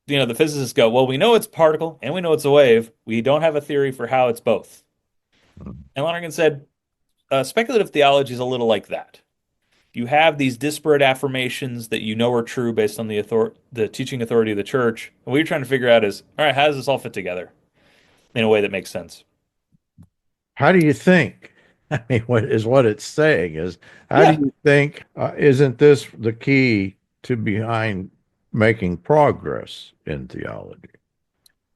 the physicists go, well, we know it's a particle and we know it's a wave. We don't have a theory for how it's both. And Lonergan said, speculative theology is a little like that. You have these disparate affirmations that you know are true based on the teaching authority of the church. And what you're trying to figure out is, all right, how does this all fit together in a way that makes sense? How do you think? I mean, what it's saying is, how do Yeah, you think? Isn't this the key to behind making progress in theology?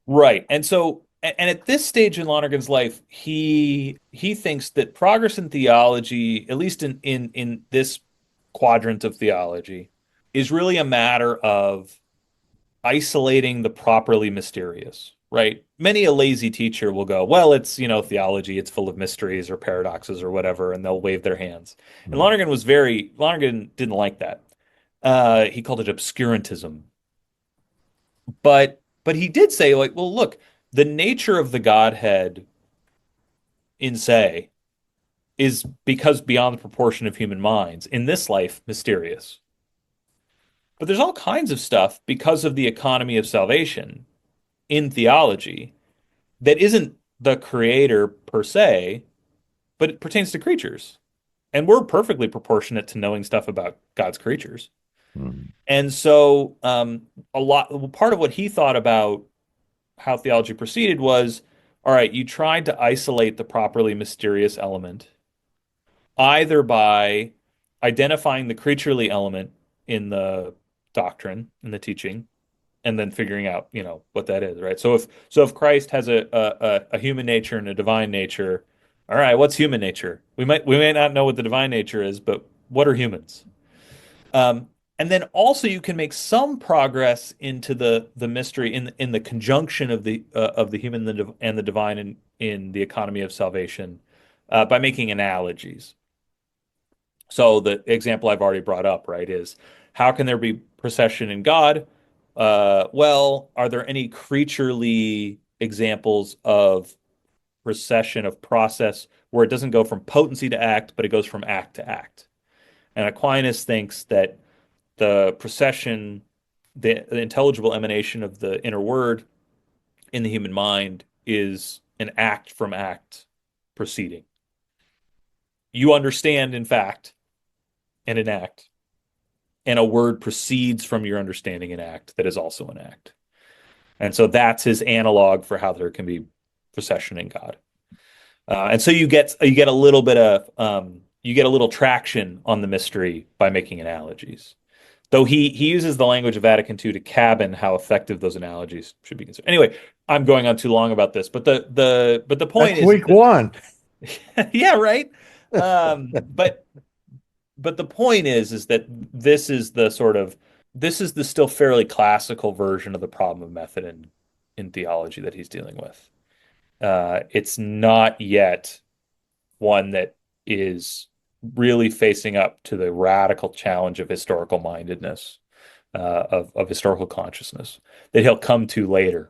right. And at this stage in Lonergan's life, he thinks that progress in theology, at least in this quadrant of theology, is really a matter of isolating the properly mysterious, right? Many a lazy teacher will go, well, it's, theology, it's full of mysteries or paradoxes or whatever, and they'll wave their hands. And Hmm. Lonergan didn't like that. He called it obscurantism. But he did say, like, well, look, the nature of the Godhead in se is because beyond the proportion of human minds, in this life, mysterious. But there's all kinds of stuff because of the economy of salvation in theology that isn't the creator per se, but it pertains to creatures. And we're perfectly proportionate to knowing stuff about God's creatures. Hmm. And so, part of what he thought about how theology proceeded was, all right, you tried to isolate the properly mysterious element, either by identifying the creaturely element in the doctrine, in the teaching, and then figuring out, what that is, right? So if Christ has a human nature and a divine nature, all right, what's human nature? We may not know what the divine nature is, but what are humans? And then also you can make some progress into the mystery in the conjunction of the human and the divine in the economy of salvation by making analogies. So the example I've already brought up, right, is how can there be procession in God? Well, are there any creaturely examples of procession of process where it doesn't go from potency to act, but it goes from act to act? And Aquinas thinks that the procession, the intelligible emanation of the inner word in the human mind is an act from act proceeding. you understand in fact and in act, and a word proceeds from your understanding in act that is also an act. And so that's his analog for how there can be procession in God. And so you get a little bit of you get a little traction on the mystery by making analogies. Though he uses the language of Vatican II to cabin how effective those analogies should be considered. Anyway, I'm going on too long about this, but the point That's is week one. yeah, right. But the point is that this is the still fairly classical version of the problem of method in theology that he's dealing with. It's not yet one that is really facing up to the radical challenge of historical mindedness, of historical consciousness that he'll come to later.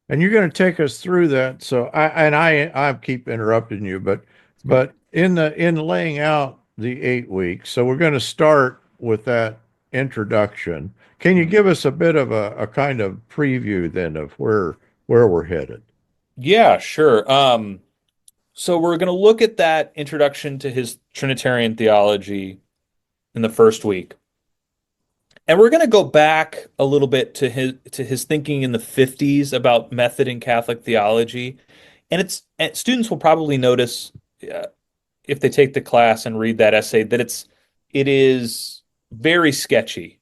And you're going to take us through that. So I keep interrupting you, but in laying out the 8 weeks, so we're going to start with that introduction. Can you give us a bit of a kind of preview then of where we're headed? Yeah, sure. So we're going to look at that introduction to his Trinitarian theology in the first week. And we're going to go back a little bit to his thinking in the 50s about method in Catholic theology. And students will probably notice if they take the class and read that essay that it is very sketchy.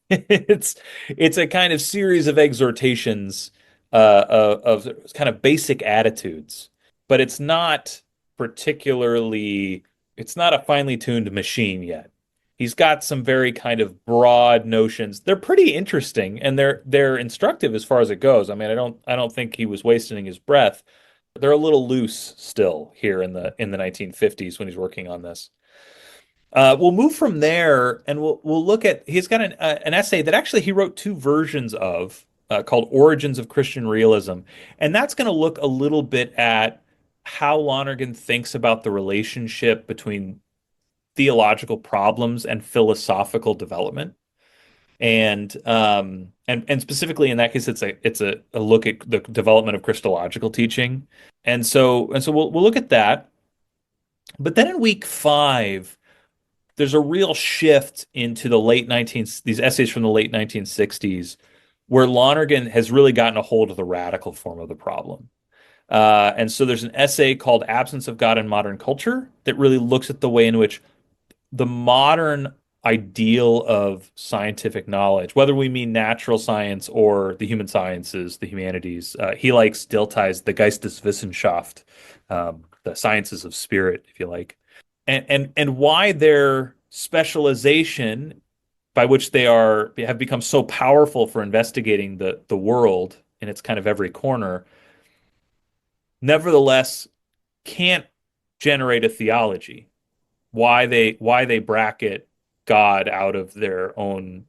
It's a kind of series of exhortations of kind of basic attitudes, but it's not a finely tuned machine yet. He's got some very kind of broad notions. They're pretty interesting and they're instructive as far as it goes. I mean, I don't think he was wasting his breath. They're a little loose still here in the 1950s when he's working on this. We'll move from there and we'll look at he's got an essay that actually he wrote two versions of called Origins of Christian Realism, and that's going to look a little bit at how Lonergan thinks about the relationship between theological problems and philosophical development. And specifically in that case, it's a look at the development of Christological teaching. And so we'll look at that. But then in week 5, there's a real shift into these essays from the late 1960s, where Lonergan has really gotten a hold of the radical form of the problem. And so there's an essay called Absence of God in Modern Culture that really looks at the way in which the modern ideal of scientific knowledge, whether we mean natural science or the human sciences, the humanities, he still ties the Geisteswissenschaft, the sciences of spirit, if you like, and why their specialization, by which they have become so powerful for investigating the world in its kind of every corner, nevertheless can't generate a theology. Why they bracket God out of their own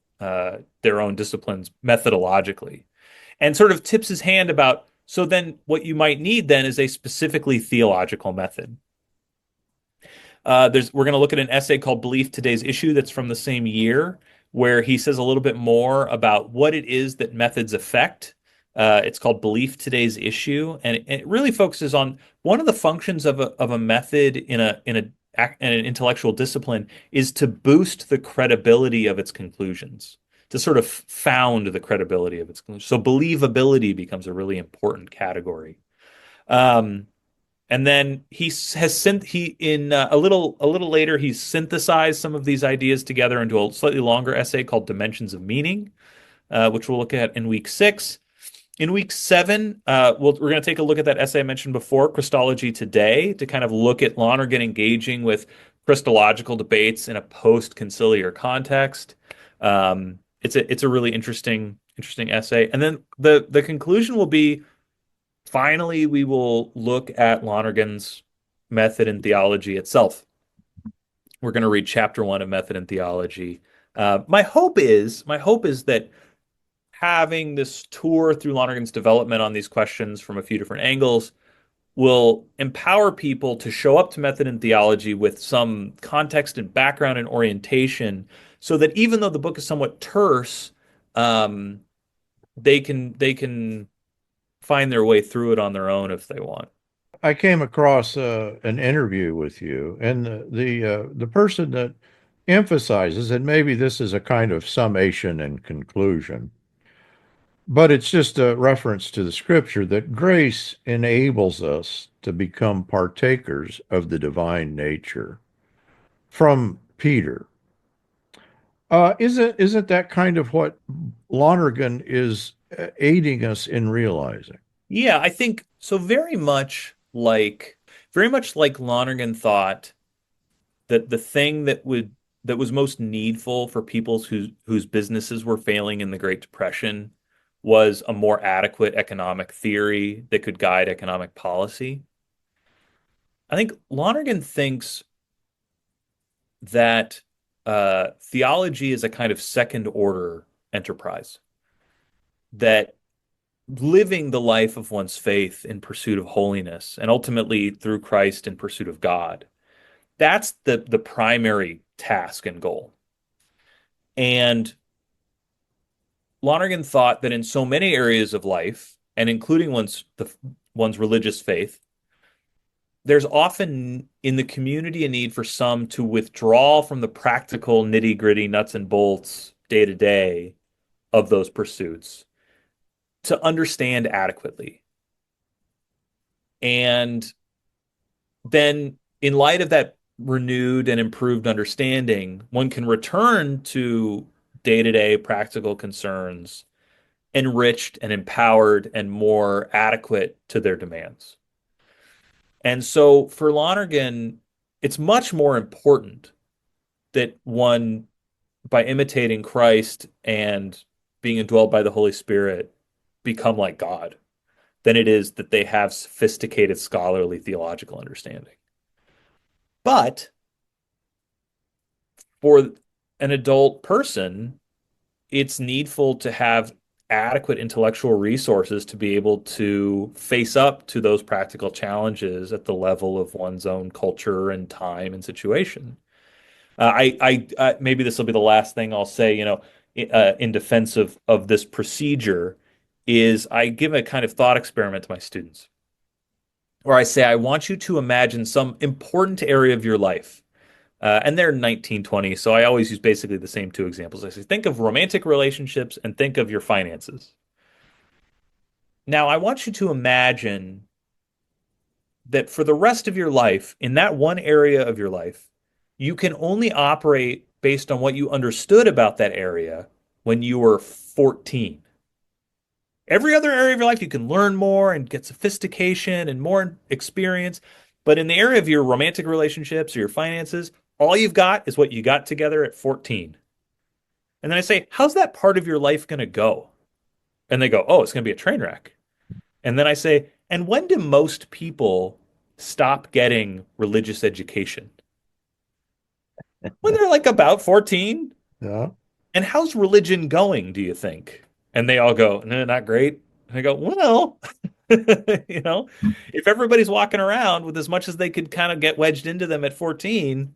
disciplines methodologically, and sort of tips his hand about, so then what you might need then is a specifically theological method. We're going to look at an essay called Belief, Today's Issue that's from the same year, where he says a little bit more about what it is that methods affect. It's called Belief, Today's Issue, and it really focuses on one of the functions of a method in an intellectual discipline is to boost the credibility of its conclusions, to sort of found the credibility of its conclusions. So believability becomes a really important category. And then a little later he's synthesized some of these ideas together into a slightly longer essay called Dimensions of Meaning, which we'll look at in week 6. In week 7, we're going to take a look at that essay I mentioned before, Christology Today, to kind of look at Lonergan engaging with Christological debates in a post-conciliar context. It's a really interesting essay. And then the conclusion will be, finally, we will look at Lonergan's method in theology itself. We're going to read chapter 1 of Method in Theology. My hope is that having this tour through Lonergan's development on these questions from a few different angles will empower people to show up to Method in Theology with some context and background and orientation, so that even though the book is somewhat terse, they can find their way through it on their own if they want. I came across an interview with you, and the person that emphasizes, and maybe this is a kind of summation and conclusion, but it's just a reference to the scripture that grace enables us to become partakers of the divine nature from Peter. Isn't that kind of what Lonergan is aiding us in realizing? Yeah, I think so. Very much like Lonergan thought that the thing that was most needful for people whose businesses were failing in the Great Depression was a more adequate economic theory that could guide economic policy. I think Lonergan thinks that theology is a kind of second order enterprise, that living the life of one's faith in pursuit of holiness and ultimately through Christ in pursuit of God, that's the primary task and goal. And Lonergan thought that in so many areas of life, and including one's religious faith, there's often in the community a need for some to withdraw from the practical nitty-gritty nuts and bolts day to day of those pursuits to understand adequately. And then in light of that renewed and improved understanding, one can return to day-to-day practical concerns enriched and empowered and more adequate to their demands. And so for Lonergan, it's much more important that one, by imitating Christ and being indwelled by the Holy Spirit, become like God than it is that they have sophisticated scholarly theological understanding. But for an adult person, it's needful to have adequate intellectual resources to be able to face up to those practical challenges at the level of one's own culture and time and situation. I maybe this will be the last thing I'll say, in defense of this procedure, is I give a kind of thought experiment to my students where I say, I want you to imagine some important area of your life. And they're 19, 20, so I always use basically the same two examples. I say, think of romantic relationships and think of your finances. Now, I want you to imagine that for the rest of your life, in that one area of your life, you can only operate based on what you understood about that area when you were 14. Every other area of your life, you can learn more and get sophistication and more experience. But in the area of your romantic relationships or your finances, all you've got is what you got together at 14. And then I say, how's that part of your life going to go? And they go, oh, it's going to be a train wreck. And then I say, and when do most people stop getting religious education? When they're like about 14. Yeah. And how's religion going, do you think? And they all go, no, not great. And I go, well, if everybody's walking around with as much as they could kind of get wedged into them at 14,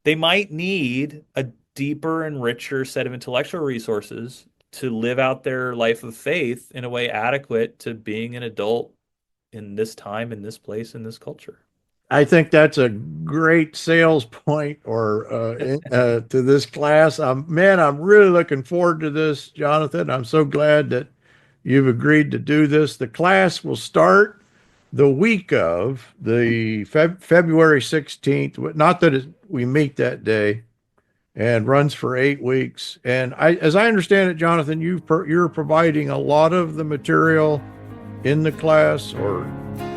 they might need a deeper and richer set of intellectual resources to live out their life of faith in a way adequate to being an adult in this time, in this place, in this culture. I think that's a great sales point to this class. Man, I'm really looking forward to this, Jonathan. I'm so glad that you've agreed to do this. The class will start the week of the February 16th. Not that we meet that day, and runs for 8 weeks. And as I understand it, Jonathan, you're providing a lot of the material in the class, or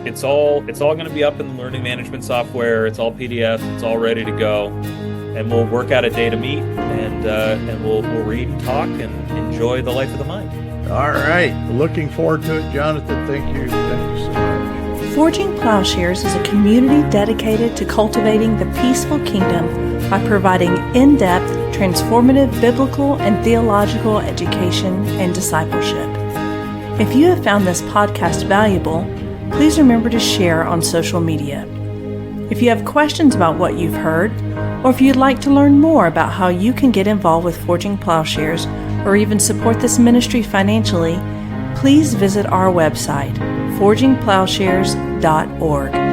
it's all going to be up in the learning management software. It's all PDF. It's all ready to go, and we'll work out a day to meet, and we'll read and talk and enjoy the life of the mind. All right, looking forward to it, Jonathan. Thank you so much. Forging Plowshares is a community dedicated to cultivating the peaceful kingdom by providing in-depth, transformative biblical and theological education and discipleship. If you have found this podcast valuable, please remember to share on social media. If you have questions about what you've heard, or if you'd like to learn more about how you can get involved with Forging Plowshares or even support this ministry financially, please visit our website, forgingplowshares.org.